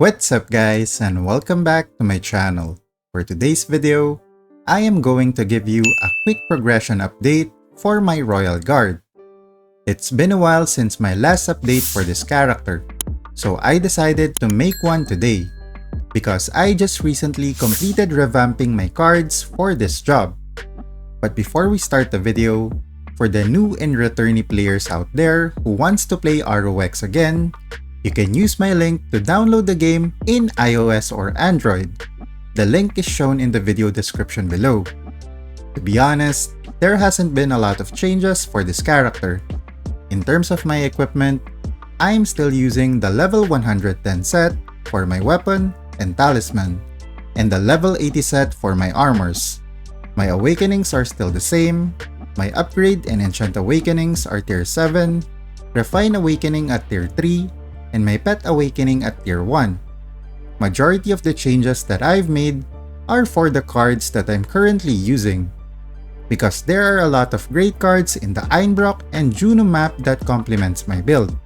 What's up guys, and welcome back to my channel. For today's video, I am going to give you a quick progression update for my Royal Guard. It's been a while since my last update for this character, so I decided to make one today because I just recently completed revamping my cards for this job. But before we start the video, for the new and returnee players out there who wants to play ROX again, you can use my link to download the game in iOS or Android. The link is shown in the video description below. To be honest, there hasn't been a lot of changes for this character. In terms of my equipment, I am still using the level 110 set for my weapon and talisman, and the level 80 set for my armors. My awakenings are still the same. My upgrade and enchant awakenings are tier 7, refine awakening at tier 3, and my pet awakening at tier 1. Majority of the changes that I've made are for the cards that I'm currently using, because there are a lot of great cards in the Ragnarok and Juno map that complements my build.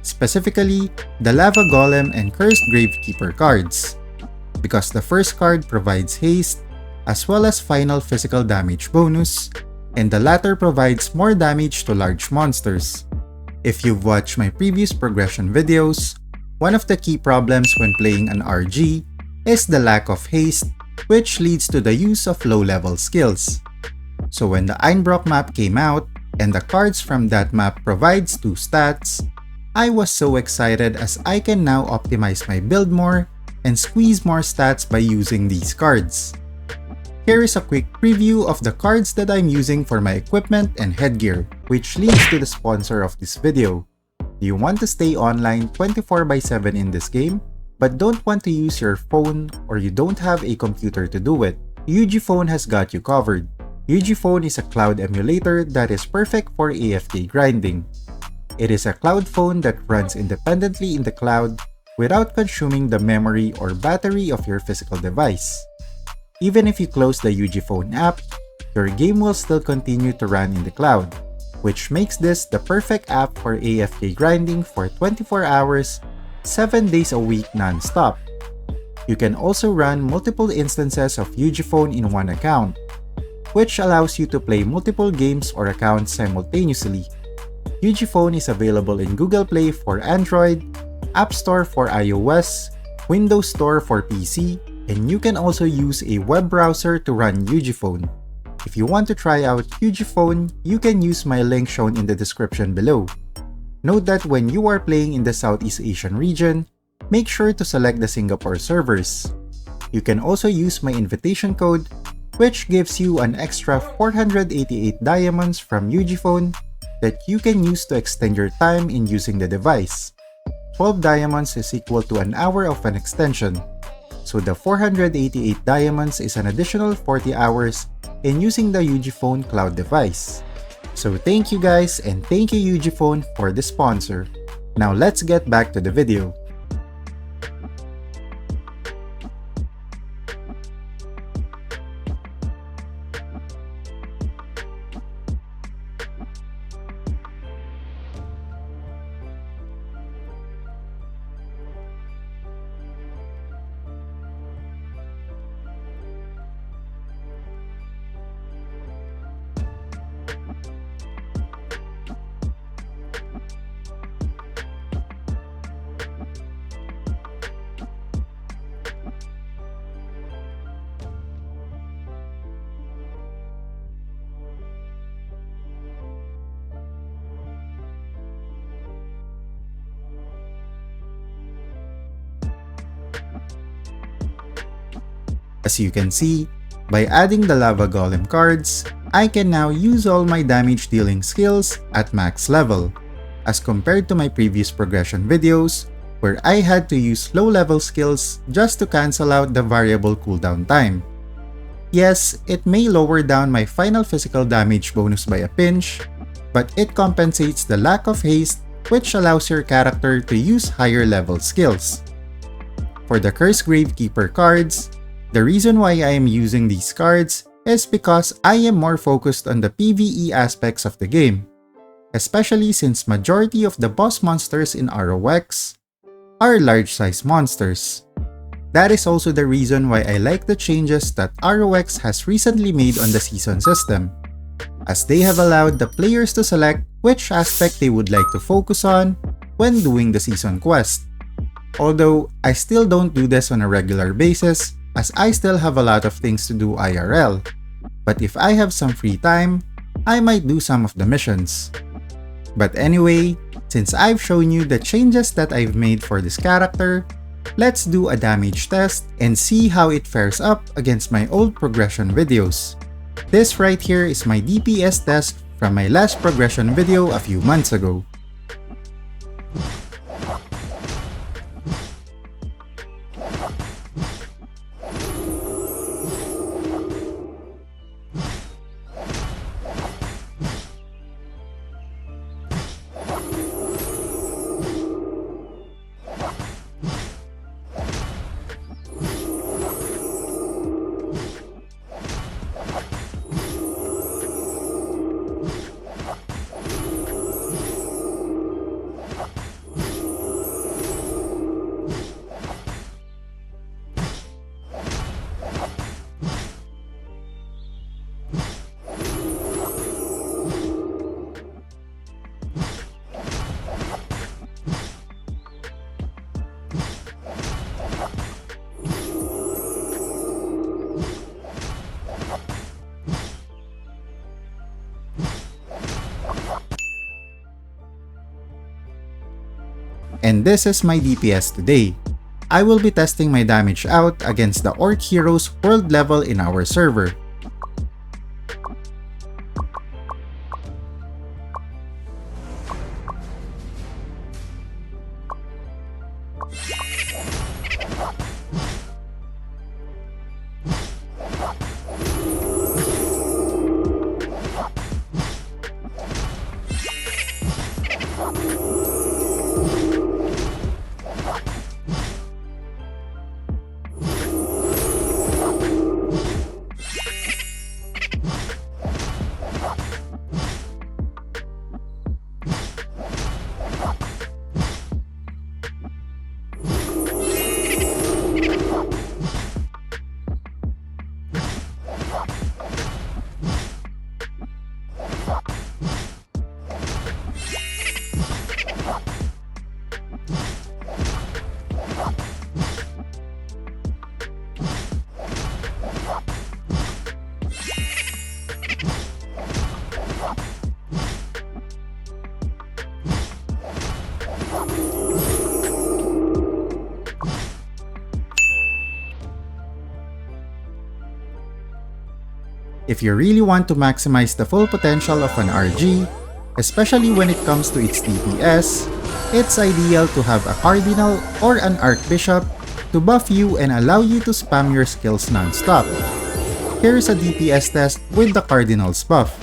Specifically, the Lava Golem and Cursed Gravekeeper cards, because the first card provides haste as well as final physical damage bonus, and the latter provides more damage to large monsters. If you've watched my previous progression videos, one of the key problems when playing an RG is the lack of haste, which leads to the use of low-level skills. So when the Ragnarok map came out, and the cards from that map provides 2 stats, I was so excited as I can now optimize my build more and squeeze more stats by using these cards. Here is a quick preview of the cards that I'm using for my equipment and headgear, which leads to the sponsor of this video. Do you want to stay online 24/7 in this game, but don't want to use your phone or you don't have a computer to do it? UgPhone has got you covered. UgPhone is a cloud emulator that is perfect for AFK grinding. It is a cloud phone that runs independently in the cloud without consuming the memory or battery of your physical device. Even if you close the UgPhone app, your game will still continue to run in the cloud, which makes this the perfect app for AFK grinding for 24 hours, 7 days a week non-stop. You can also run multiple instances of UgPhone in one account, which allows you to play multiple games or accounts simultaneously. UgPhone is available in Google Play for Android, App Store for iOS, Windows Store for PC, and you can also use a web browser to run UgPhone. If you want to try out UgPhone, you can use my link shown in the description below. Note that when you are playing in the Southeast Asian region, make sure to select the Singapore servers. You can also use my invitation code, which gives you an extra 488 diamonds from UgPhone that you can use to extend your time in using the device. 12 diamonds is equal to an hour of an extension. So the 488 diamonds is an additional 40 hours in using the UgPhone cloud device. So thank you guys, and thank you UgPhone for the sponsor. Now let's get back to the video. As you can see, by adding the Lava Golem cards, I can now use all my damage dealing skills at max level, as compared to my previous progression videos, where I had to use low level skills just to cancel out the variable cooldown time. Yes, it may lower down my final physical damage bonus by a pinch, but it compensates the lack of haste, which allows your character to use higher level skills. For the Cursed Gravekeeper cards, the reason why I am using these cards is because I am more focused on the PvE aspects of the game, especially since majority of the boss monsters in ROX are large-size monsters. That is also the reason why I like the changes that ROX has recently made on the season system, as they have allowed the players to select which aspect they would like to focus on when doing the season quest. Although, I still don't do this on a regular basis as I still have a lot of things to do IRL. But if I have some free time, I might do some of the missions. But anyway, since I've shown you the changes that I've made for this character, let's do a damage test and see how it fares up against my old progression videos. This right here is my DPS test from my last progression video a few months ago. And this is my DPS today. I will be testing my damage out against the Orc heroes world level in our server. If you really want to maximize the full potential of an RG, especially when it comes to its DPS, it's ideal to have a Cardinal or an Archbishop to buff you and allow you to spam your skills non-stop. Here's a DPS test with the Cardinal's buff.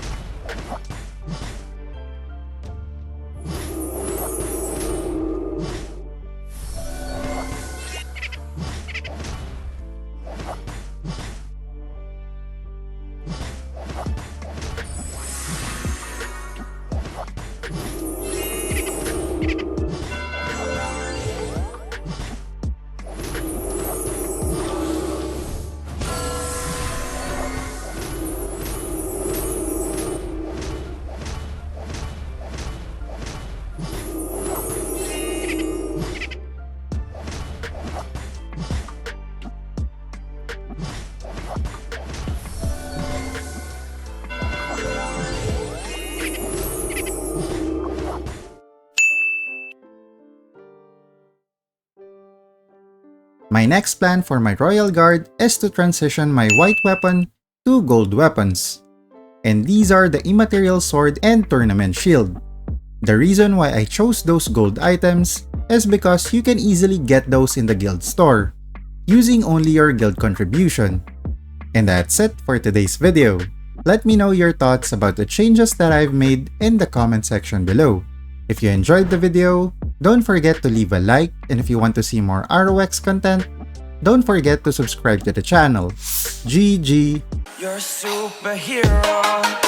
My next plan for my Royal Guard is to transition my white weapon to gold weapons. And these are the Immaterial Sword and Tournament Shield. The reason why I chose those gold items is because you can easily get those in the guild store, using only your guild contribution. And that's it for today's video. Let me know your thoughts about the changes that I've made in the comment section below. If you enjoyed the video, don't forget to leave a like, and if you want to see more ROX content, don't forget to subscribe to the channel. GG! You're a superhero.